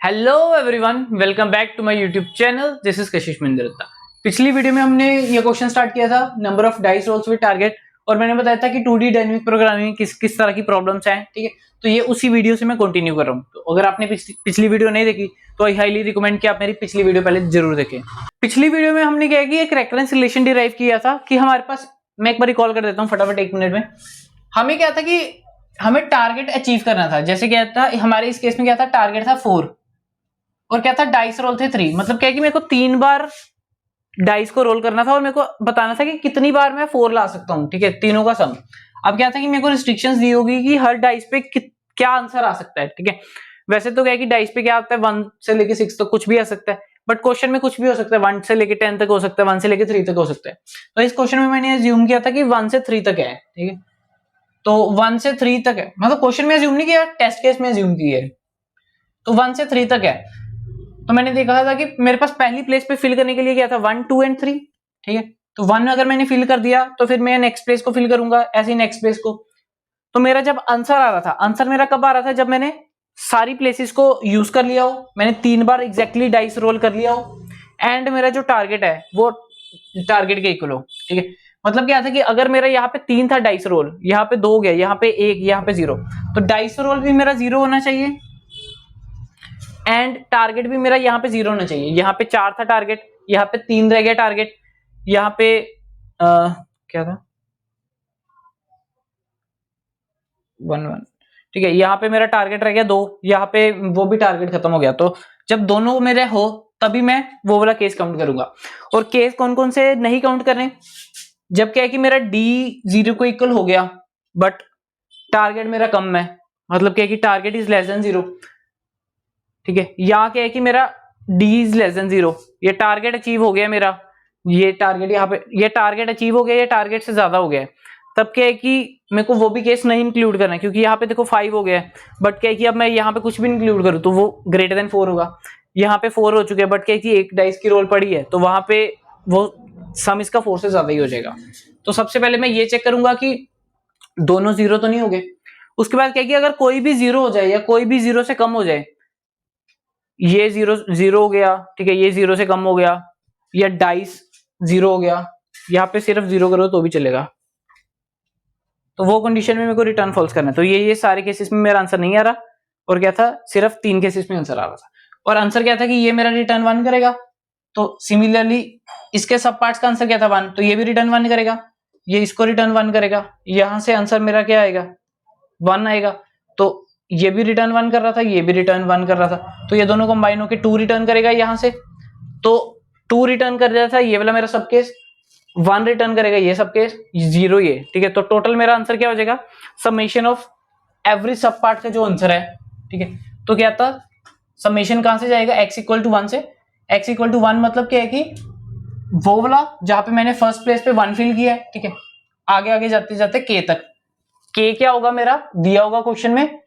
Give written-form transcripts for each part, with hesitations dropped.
Hello everyone, welcome back to my YouTube channel. This is Kashish Mandirta. पिछली video में हमने ये क्वेश्चन स्टार्ट किया था, number of dice rolls with target, और मैंने बताया था कि 2D डायनेमिक प्रोग्रामिंग किस किस तरह की प्रॉब्लम्स हैं। ठीक है, तो ये उसी वीडियो से मैं कंटिन्यू कर रहा हूँ। तो अगर आपने पिछली वीडियो नहीं देखी तो आई हाईली रिकमेंड कि आप मेरी पिछली वीडियो पहले जरूर देखें। पिछली वीडियो में हमने क्या कि एक रेफरेंस रिलेशन डिराइव किया था कि हमारे पास, मैं एक बार रिकॉल कर देता हूँ फटाफट 1 मिनट में। हमें क्या था कि हमें टारगेट अचीव करना था। जैसे क्या था हमारे इस केस में, क्या था, टारगेट था 4 और क्या था, डाइस रोल थे 3। मतलब क्या कि मेरे को 3 बार डाइस को रोल करना था और मेरे को बताना था कि कितनी बार मैं 4 ला सकता हूँ। ठीक है, तीनों का सम। अब क्या था कि मेरे को रिस्ट्रिक्शंस दी होगी कि हर डाइस पे क्या आंसर आ सकता है। ठीक है, वैसे तो क्या है कि डाइस पे क्या आता है 1 से लेके 6 तक कुछ भी आ सकता है, बट क्वेश्चन में कुछ भी हो सकता है। 1 से लेके 10 तक हो सकता है, 1 से लेके 3 तक हो सकता है। तो इस क्वेश्चन में मैंने अज्यूम किया था कि 1 से 3 तक है। ठीक है, तो 1 से 3 तक है, मतलब क्वेश्चन में अज्यूम नहीं किया, टेस्ट केस में अज्यूम किया है। तो 1 से 3 तक है। तो मैंने देखा था कि मेरे पास पहली प्लेस पे फिल करने के लिए क्या था, 1, 2 एंड 3। ठीक है, तो 1 अगर मैंने फिल कर दिया तो फिर मैं नेक्स्ट प्लेस को फिल करूंगा, ऐसे ही नेक्स्ट प्लेस को। तो मेरा जब आंसर आ रहा था, आंसर मेरा कब आ रहा था, जब मैंने सारी प्लेसेस को यूज कर लिया हो, मैंने 3 बार एग्जैक्टली डाइस रोल कर लिया हो, एंड मेरा जो टारगेट है वो टारगेट के इक्वल हो। ठीक है, मतलब क्या था कि अगर मेरा यहाँ पे 3 था डाइस रोल, यहाँ पे 2 गया, यहाँ पे 1, यहाँ पे 0, तो डाइस रोल भी मेरा 0 होना चाहिए एंड टारगेट भी मेरा यहाँ पे 0 होना चाहिए। यहाँ पे 4 था टारगेट, यहाँ पे 3 रह गया टारगेट, यहाँ पे क्या था 1 1। ठीक है, यहाँ पे मेरा टारगेट रह गया 2, यहाँ पे वो भी टारगेट खत्म हो गया। तो जब दोनों मेरे हो तभी मैं वो वाला केस काउंट करूंगा। और केस कौन कौन से नहीं काउंट करने, जब क्या है कि मेरा डी 0 को इक्वल हो गया बट टारगेट मेरा कम है, मतलब क्या है कि टारगेट इज लेस देन 0। ठीक है, यहाँ क्या है कि मेरा d इज लेस देन 0, ये टारगेट अचीव हो गया मेरा, ये टारगेट यहाँ पे, ये टारगेट अचीव हो गया, ये टारगेट से ज्यादा हो गया है। तब क्या है कि मेरे को वो भी केस नहीं इंक्लूड करना है, क्योंकि यहाँ पे देखो 5 हो गया है, बट क्या है कि अब मैं यहाँ पे कुछ भी इंक्लूड करूँ तो वो ग्रेटर देन 4 होगा। यहाँ पे 4 हो चुके हैं, बट क्या है कि एक डाइस की रोल पड़ी है, तो वहां पे वो सम इसका 4 से ज्यादा ही हो जाएगा। तो सबसे पहले मैं ये चेक करूंगा कि दोनों 0 तो नहीं हो गए। उसके बाद क्या है कि अगर कोई भी 0 हो जाए या कोई भी 0 से कम हो जाए, ये 0 0 हो गया, ठीक है, ये 0 से कम हो गया, या डाइस 0 हो गया, यहाँ पे सिर्फ 0 करो तो भी चलेगा, तो वो कंडीशन में मेरे को रिटर्न फॉल्स करना है। तो ये सारे केसेस में मेरा आंसर नहीं आ रहा, और क्या था, सिर्फ 3 केसेस में आंसर आ रहा था। और आंसर क्या था कि ये मेरा रिटर्न 1 करेगा। तो सिमिलरली इसके सब पार्ट्स का आंसर क्या था 1, तो ये भी रिटर्न 1 करेगा, ये इसको रिटर्न 1 करेगा, यहां से आंसर मेरा क्या आएगा, 1 आएगा। तो ये भी रिटर्न 1 कर रहा था, ये भी रिटर्न 1 कर रहा था, तो ये दोनों कंबाइन होकर 2 रिटर्न करेगा यहां से। तो 2 रिटर्न कर रहा था ये वाला मेरा सब केस, 1 रिटर्न करेगा ये सब केस, 0 ये। ठीक है, तो टोटल मेरा आंसर क्या हो जाएगा, समेशन ऑफ एवरी सब पार्ट का जो आंसर है। ठीक है, तो क्या था, समेशन कहां से जाएगा, x इक्वल टू 1 से। x इक्वल टू 1 मतलब क्या है कि वो वाला जहां पे मैंने फर्स्ट प्लेस पे 1 फिल किया है, ठीक है, आगे आगे जाते जाते k तक, k क्या होगा मेरा दिया होगा क्वेश्चन में,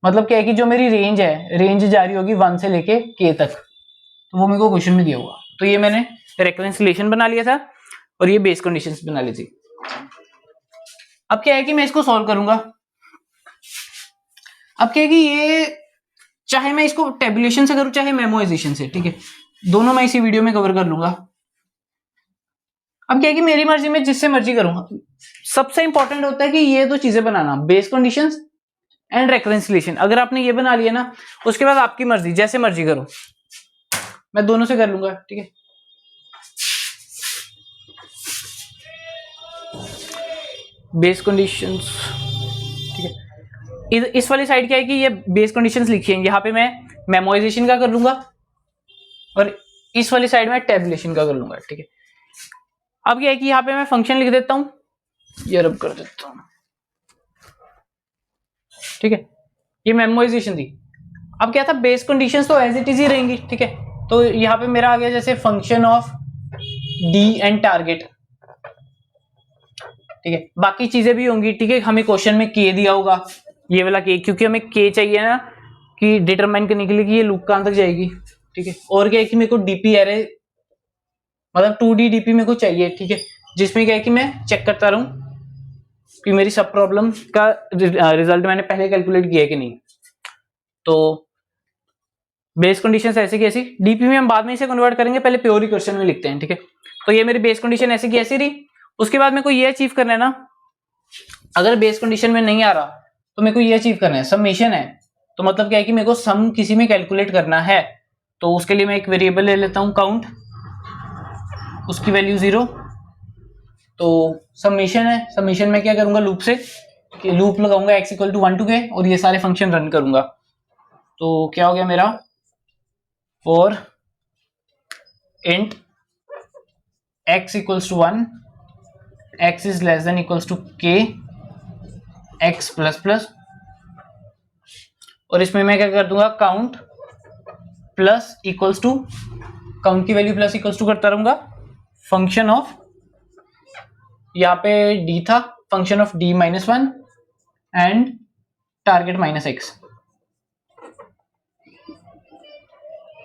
मतलब क्या है कि जो मेरी रेंज है, रेंज जारी होगी 1 से लेके k तक, तो वो मेरे को क्वेश्चन में दिया होगा। तो ये मैंने रेफरेंस रिलेशन बना लिया था और ये बेस कंडीशंस बना ली थी। अब क्या है कि मैं इसको सॉल्व करूंगा। अब क्या है कि ये, चाहे मैं इसको टेबुलेशन से करूं चाहे मेमोराइजेशन से, ठीक है, दोनों मैं इसी वीडियो में कवर कर लूंगा। अब क्या है कि मेरी मर्जी में जिससे मर्जी करूंगा। सबसे इंपॉर्टेंट होता है कि ये दो चीजें बनाना, बेस कंडीशंस एंड रेफरेंस। अगर आपने ये बना लिया ना, उसके बाद आपकी मर्जी, जैसे मर्जी करो, मैं दोनों से कर लूंगा। ठीक है, बेस कंडीशंस, ठीक है, इस वाली साइड क्या है कि ये बेस कंडीशंस लिखी हैं, यहाँ पे मैं मेमोराइजेशन का कर लूंगा और इस वाली साइड में टेबुलेशन का कर लूंगा। ठीक है, अब क्या है कि यहाँ पे मैं फंक्शन लिख देता हूं, ये रब कर देता हूं। ठीक है, ये मेमोराइजेशन थी। अब क्या था, बेस कंडीशंस तो एज इट इज ही रहेंगी। ठीक है, तो यहाँ पे मेरा आ गया जैसे function of D and target. ठीक है, बाकी चीजें भी होंगी। ठीक है, हमें क्वेश्चन में के दिया होगा, ये वाला के, क्योंकि हमें के चाहिए ना कि डिटरमाइन करने के लिए कि ये लूप कहां तक जाएगी। ठीक है, और क्या है कि मेरे को डीपी एरे, मतलब 2D डीपी मेरे को चाहिए। ठीक है, जिसमें क्या है कि मैं चेक करता रहूं कि मेरी सब प्रॉब्लम का रिजल्ट मैंने पहले कैलकुलेट किया है कि नहीं। तो बेस कंडीशन ऐसी की ऐसी, डीपी में हम बाद में इसे कन्वर्ट करेंगे, पहले प्योर रिकर्शन में लिखते हैं, ठीक है। तो ये मेरी बेस कंडीशन ऐसी की ऐसी रही। उसके बाद मेरे को ये अचीव करना है ना, अगर बेस कंडीशन में नहीं आ रहा तो मेरे को ये अचीव करना है, समेशन है, तो मतलब क्या है कि मेरे को सम किसी में कैलकुलेट करना है। तो उसके लिए मैं एक वेरिएबल ले लेता हूं काउंट, उसकी वैल्यू 0। तो समेशन है, समेशन में क्या करूंगा लूप से, कि लूप लगाऊंगा x equal to 1 to k और ये सारे फंक्शन रन करूंगा। तो क्या हो गया मेरा, for int x equals to 1, x is less than equals to k x plus plus, और इसमें मैं क्या कर दूंगा count plus equals to, count की वैल्यू प्लस इक्वल्स टू करता रहूंगा, फंक्शन ऑफ, यहाँ पे d था, function of d minus 1 and target minus x।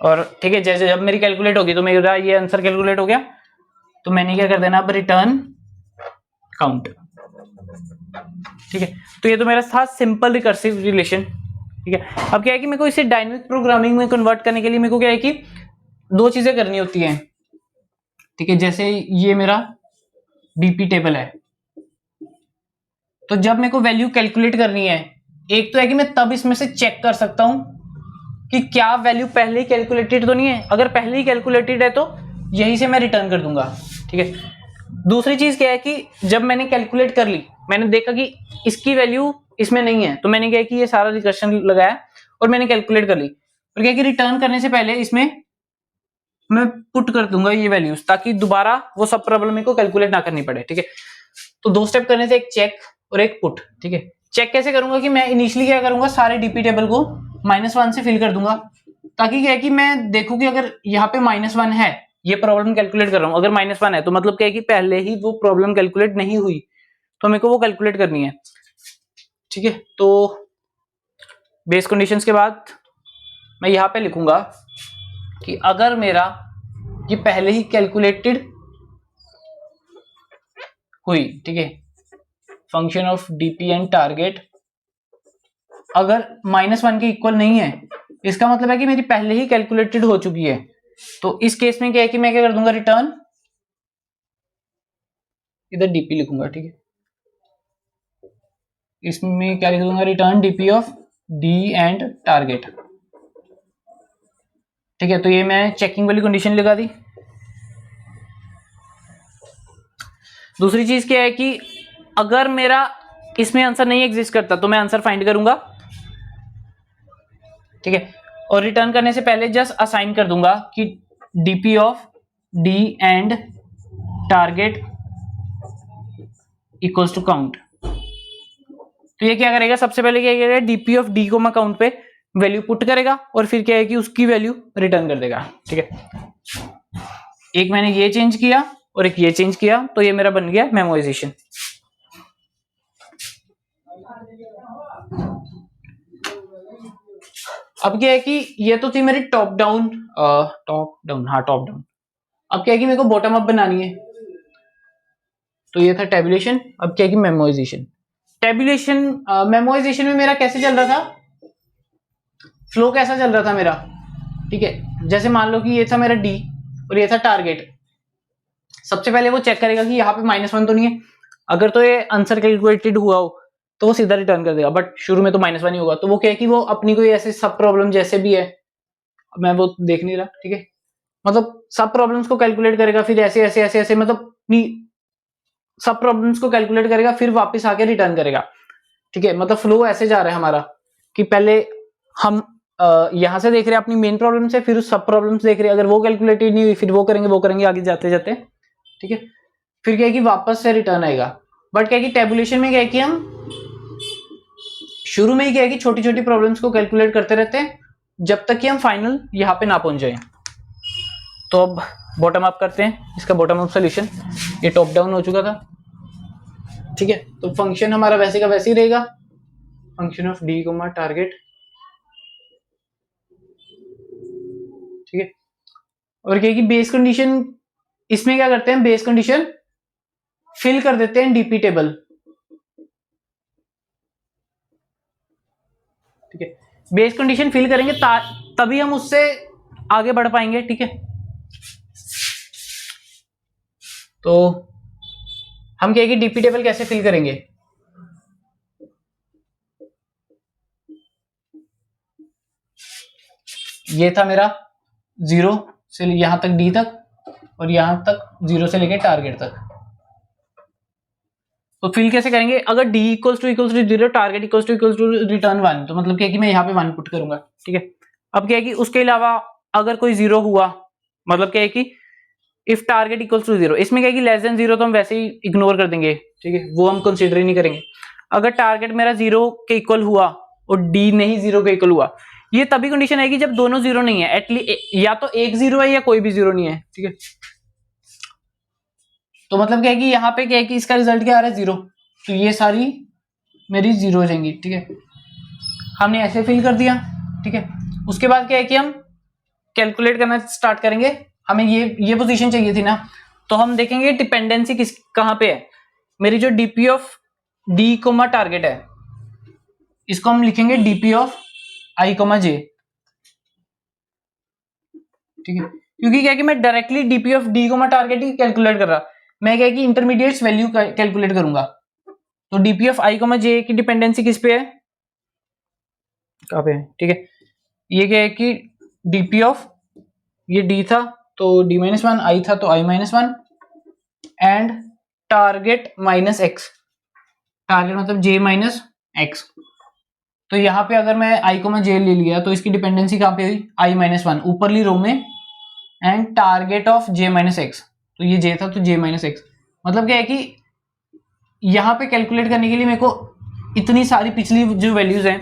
और ठीक है, जैसे जब मेरी कैलकुलेट होगी तो मेरा ये आंसर कैलकुलेट हो गया, तो मैंने क्या कर देना अब रिटर्न काउंट, ठीक है। तो ये तो मेरा था सिंपल रिकर्सिव रिलेशन, ठीक है। अब क्या है कि मेरे को इसे डायनेमिक प्रोग्रामिंग में कन्वर्ट करने के लिए मेरे को क्या है कि दो चीजें करनी होती हैं, ठीक है। जैसे ये मेरा डीपी टेबल है, तो जब मेरे को वैल्यू कैलकुलेट करनी है, एक तो है कि मैं तब इसमें से चेक कर सकता हूं कि क्या वैल्यू पहले ही कैलकुलेटेड तो नहीं है, अगर पहले ही कैलकुलेटेड है तो यही से मैं रिटर्न कर दूंगा, ठीक है। दूसरी चीज क्या है कि जब मैंने कैलकुलेट कर ली, मैंने देखा कि इसकी वैल्यू इसमें नहीं है, तो मैंने क्या कि ये सारा रिकर्शन लगाया और मैंने कैलकुलेट कर ली, और क्या कि रिटर्न करने से पहले इसमें मैं पुट कर दूंगा ये वैल्यूज, ताकि दोबारा वो सब प्रॉब्लम मेरे को कैलकुलेट ना करनी पड़े, ठीक है। तो दो स्टेप करने से, एक चेक और एक पुट, ठीक है। चेक कैसे करूंगा कि मैं इनिशियली क्या करूंगा, सारे डीपी टेबल को -1 से फिल कर दूंगा, ताकि क्या है कि मैं देखूं कि अगर यहाँ पे -1 है, ये प्रॉब्लम कैलकुलेट कर रहा हूँ, अगर -1 है तो मतलब क्या है कि पहले ही वो प्रॉब्लम कैलकुलेट नहीं हुई, तो मेरे को वो कैलकुलेट करनी है, ठीक है। तो बेस कंडीशंस के बाद मैं यहाँ पे लिखूंगा कि अगर मेरा ये पहले ही कैलकुलेटेड हुई, ठीक है, function of DP and target अगर -1 के इक्वल नहीं है, इसका मतलब है कि मेरी पहले ही कैलकुलेटेड हो चुकी है। तो इस केस में क्या है कि मैं क्या कर दूंगा, रिटर्न, इधर डीपी लिखूंगा, ठीक है, इसमें क्या लिख दूंगा, return DP of D and target, ठीक है। तो ये मैं चेकिंग वाली कंडीशन लगा दी। दूसरी चीज क्या है कि अगर मेरा इसमें आंसर नहीं एग्जिस्ट करता तो मैं आंसर फाइंड करूंगा, ठीक है, और रिटर्न करने से पहले जस्ट असाइन कर दूंगा कि DP of D and target equals to count. तो ये क्या करेगा, सबसे पहले क्या करेगा, डीपी ऑफ डी को काउंट पे वैल्यू पुट करेगा और फिर क्या है कि उसकी वैल्यू रिटर्न कर देगा, ठीक है। एक मैंने ये चेंज किया और एक ये चेंज किया, तो ये मेरा बन गया मेमोराइजेशन। अब क्या है कि ये तो थी मेरी टॉप डाउन, हाँ टॉप डाउन। अब क्या है कि मेरे को बॉटम अप बनानी है, तो ये था टेबुलेशन। अब क्या है कि मेमोराइजेशन। टेबुलेशन मेमोराइजेशन में मेरा कैसे चल रहा था, फ्लो कैसा चल रहा था मेरा, ठीक है। जैसे मान लो कि ये था मेरा डी और ये था टारगेट, सबसे पहले वो चेक करेगा कि यहाँ पे -1 तो नहीं है, अगर तो ये आंसर कैलकुलेटेड हुआ हो तो वो सीधा रिटर्न कर देगा, बट शुरू में तो -1 ही होगा। तो वो क्या है कि वो अपनी कोई ऐसे सब प्रॉब्लम जैसे भी है, मैं वो देख नहीं रहा, ठीक है, मतलब सब प्रॉब्लम्स को कैलकुलेट करेगा, फिर ऐसे ऐसे ऐसे ऐसे मतलब सब प्रॉब्लम्स को कैलकुलेट करेगा, फिर वापस आके रिटर्न करेगा, ठीक है। मतलब फ्लो ऐसे जा रहा है हमारा कि पहले हम यहां से देख रहे हैं अपनी मेन प्रॉब्लम से, फिर सब प्रॉब्लम्स देख रहे हैं, अगर वो कैलकुलेटेड नहीं हुई फिर वो करेंगे आगे जाते जाते, ठीक है। फिर क्या है कि वापस से रिटर्न आएगा। बट क्या है कि टेबुलेशन में क्या है कि हम शुरू में ही क्या है कि छोटी छोटी प्रॉब्लम्स को कैलकुलेट करते रहते हैं जब तक कि हम फाइनल यहाँ पे ना पहुंच जाए। तो अब बॉटम अप करते हैं इसका बॉटम अप सोल्यूशन। ये टॉप डाउन हो चुका था, ठीक है। तो फंक्शन हमारा वैसे का वैसे ही रहेगा, function of D coma target, ठीक है। और क्या है कि बेस कंडीशन, इसमें क्या करते हैं, बेस कंडीशन फिल कर देते हैं डीपी टेबल, ठीक है। बेस कंडीशन फिल करेंगे तभी हम उससे आगे बढ़ पाएंगे। ठीक है, तो हम क्या है कि डीपी टेबल कैसे फिल करेंगे। ये था मेरा 0 से यहां तक डी तक और यहां तक 0 से लेके टारगेट तक। तो फिल कैसे करेंगे, अगर D equals to 0 target equals to return 1, तो मतलब क्या है कि मैं यहाँ पे 1 पुट करूंगा। ठीक है, अब क्या है कि उसके अलावा अगर कोई 0 हुआ, मतलब क्या है कि इफ टारगेट इक्वल्स टू 0, इसमें क्या है कि लेस देन 0 तो हम वैसे ही इग्नोर कर देंगे। ठीक है, वो हम कंसीडर ही नहीं करेंगे। अगर टारगेट मेरा 0 के इक्वल हुआ और डी नहीं 0 के इक्वल हुआ, ये तभी कंडीशन है कि जब दोनों 0 नहीं है, एटलीस्ट या तो एक 0 है या कोई भी 0 नहीं है। ठीक है, तो मतलब क्या है कि यहाँ पे क्या है कि इसका रिजल्ट क्या आ रहा है 0, तो ये सारी मेरी 0 हो जाएंगी। ठीक है, हमने ऐसे फिल कर दिया। ठीक है, उसके बाद क्या है कि हम कैलकुलेट करना स्टार्ट करेंगे। हमें ये पोजीशन चाहिए थी ना, तो हम देखेंगे डिपेंडेंसी किस कहां पे है। मेरी जो DP of D coma target है, इसको हम लिखेंगे डीपी ऑफ आई कोमा जे। ठीक है, क्योंकि क्या है कि मैं directly DP of D coma target he calculate कर रहा, मैं क्या है कि इंटरमीडिएट्स वैल्यू कैलकुलेट करूंगा। तो डीपी ऑफ आई कोमा जे की डिपेंडेंसी किस पे है, कहां पे है। ठीक है, ये क्या है कि डीपी ऑफ ये डी था तो डी माइनस 1, आई था तो I minus 1 and target minus X, target मतलब जे माइनस एक्स। तो यहाँ पे अगर मैं आई को मैं जे ले लिया तो इसकी डिपेंडेंसी कहाँ पे हुई, आई माइनस 1 ऊपरली रो में and target of J minus x, तो ये जे था तो जे माइनस एक्स। मतलब क्या है कि यहाँ पे कैलकुलेट करने के लिए मेरे को इतनी सारी पिछली जो वैल्यूज हैं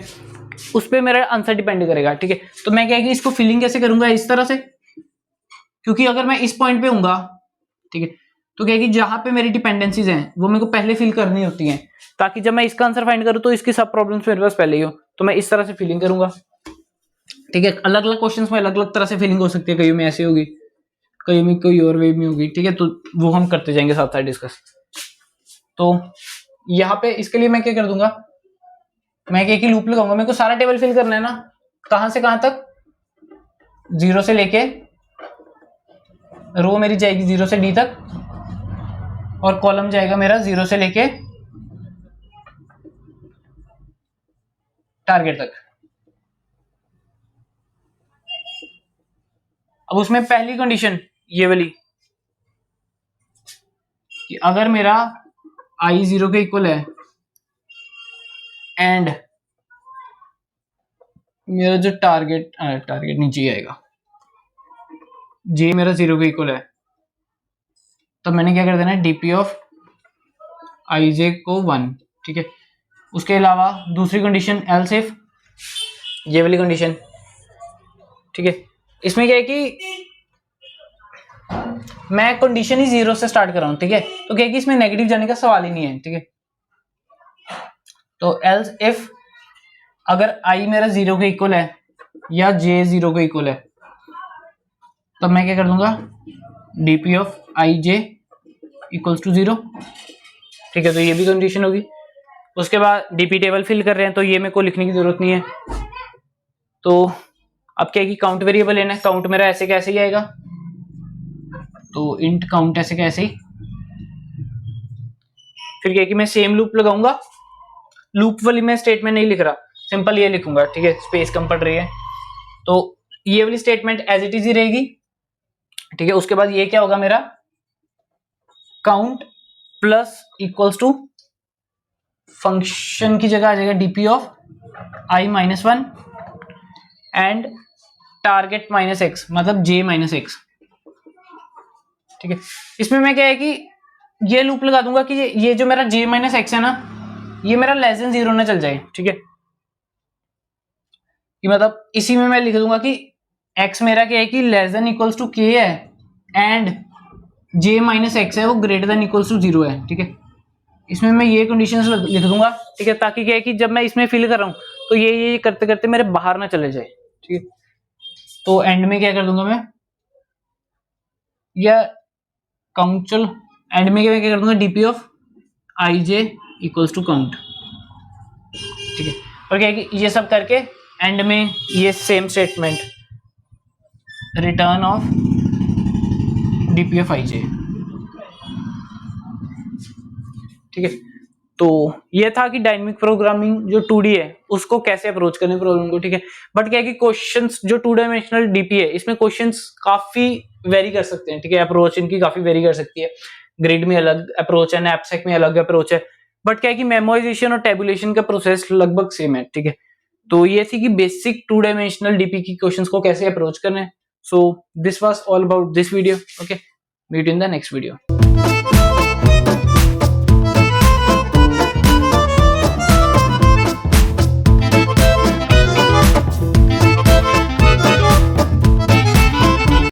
उस पर मेरा आंसर डिपेंड करेगा। ठीक है, तो मैं क्या है कि इसको फिलिंग कैसे करूंगा, इस तरह से, क्योंकि अगर मैं इस पॉइंट पे हूंगा, ठीक है, तो क्या है कि जहां पे मेरी डिपेंडेंसीज हैं वो मेरे को पहले फिल करनी होती हैं, ताकि जब मैं इसका आंसर फाइंड करूं तो इसकी सब प्रॉब्लम्स मेरे पास पहले ही हो। तो मैं इस तरह से फिलिंग करूंगा। ठीक है, अलग अलग क्वेश्चंस में अलग अलग तरह से फिलिंग हो सकती है, कई में ऐसे होगी, कई में कोई और वे में होगी। ठीक है, तो वो हम करते जाएंगे साथ साथ डिस्कस। तो यहाँ पे इसके लिए मैं क्या कर दूंगा, मैं एक ही लूप लगाऊंगा। मेरे को सारा टेबल फिल करना है ना, कहां से कहां तक, 0 से लेके रो मेरी जाएगी 0 से डी तक और कॉलम जाएगा मेरा 0 से लेके टारगेट तक। अब उसमें पहली कंडीशन ये वाली कि अगर मेरा आई 0 के इक्वल है एंड मेरा जो टारगेट नीचे आएगा, जे मेरा 0 के इक्वल है, तो मैंने क्या कर देना है, डीपी ऑफ आई जे को 1। ठीक है, उसके अलावा दूसरी कंडीशन एल्स इफ, ये वाली कंडीशन। ठीक है, इसमें क्या है कि मैं कंडीशन ही 0 से स्टार्ट कर रहा हूं। ठीक है, तो क्या है कि इसमें नेगेटिव जाने का सवाल ही नहीं है। ठीक है, तो एल्स इफ अगर आई मेरा 0 के इक्वल है या जे 0 के इक्वल है, तब मैं क्या कर दूंगा, DP of I J equals to 0। ठीक है, तो ये भी कंडीशन होगी। उसके बाद डीपी टेबल फिल कर रहे हैं तो ये मेरे को लिखने की जरूरत नहीं है। तो अब क्या है कि काउंट वेरिएबल लेना है, काउंट मेरा ऐसे कैसे ही आएगा, तो इंट काउंट ऐसे कैसे ही। फिर क्या है कि मैं सेम लूप लगाऊंगा, लूप वाली मैं स्टेटमेंट नहीं लिख रहा, सिंपल ये लिखूंगा। ठीक है, स्पेस कम पड़ रही है तो ये वाली स्टेटमेंट एज इट इज ही रहेगी। ठीक है, उसके बाद ये क्या होगा मेरा, count plus equals to function की जगह आ जाएगा DP of I minus 1 and target minus X, मतलब जे माइनस एक्स। ठीक है, इसमें मैं क्या है कि ये लूप लगा दूंगा कि ये जो मेरा जे माइनस एक्स है ना, ये मेरा लेस देन 0 ना चल जाए। ठीक है, कि मतलब इसी में मैं लिख दूंगा कि x मेरा क्या है कि लेस देन इक्वल्स टू के है एंड j माइनस एक्स है वो ग्रेटर देन इक्वल्स टू 0 है। ठीक है, इसमें मैं ये कंडीशंस लिख दूंगा। ठीक है, ताकि क्या है कि जब मैं इसमें फिल कर रहा हूं तो ये करते करते मेरे बाहर ना चले जाए। ठीक है, तो एंड में क्या कर दूंगा मैं, या काउंट, चलो एंड में क्या कर दूंगा, DP of I J equals to count. ठीक है, और क्या है कि ये सब करके एंड में ये same statement return of dpfij, ठीक है। तो ये था कि डायनेमिक प्रोग्रामिंग जो 2D है उसको कैसे अप्रोच करने प्रॉब्लम को, ठीक है। बट क्या है कि क्वेश्चंस जो 2 डायमेंशनल डीपी है इसमें क्वेश्चंस काफी वेरी कर सकते हैं, ठीक है। अप्रोच इनकी काफी वेरी कर सकती है, ग्रिड में अलग अप्रोच है, नैपसैक में अलग अप्रोच है। बट क्या है कि मेमोराइजेशन और टेबुलेशन का प्रोसेस लगभग सेम है, ठीक है। तो ये थी कि बेसिक 2 डायमेंशनल डीपी की क्वेश्चंस को कैसे अप्रोच करना है। So this was all about this video, okay. Meet in the next video.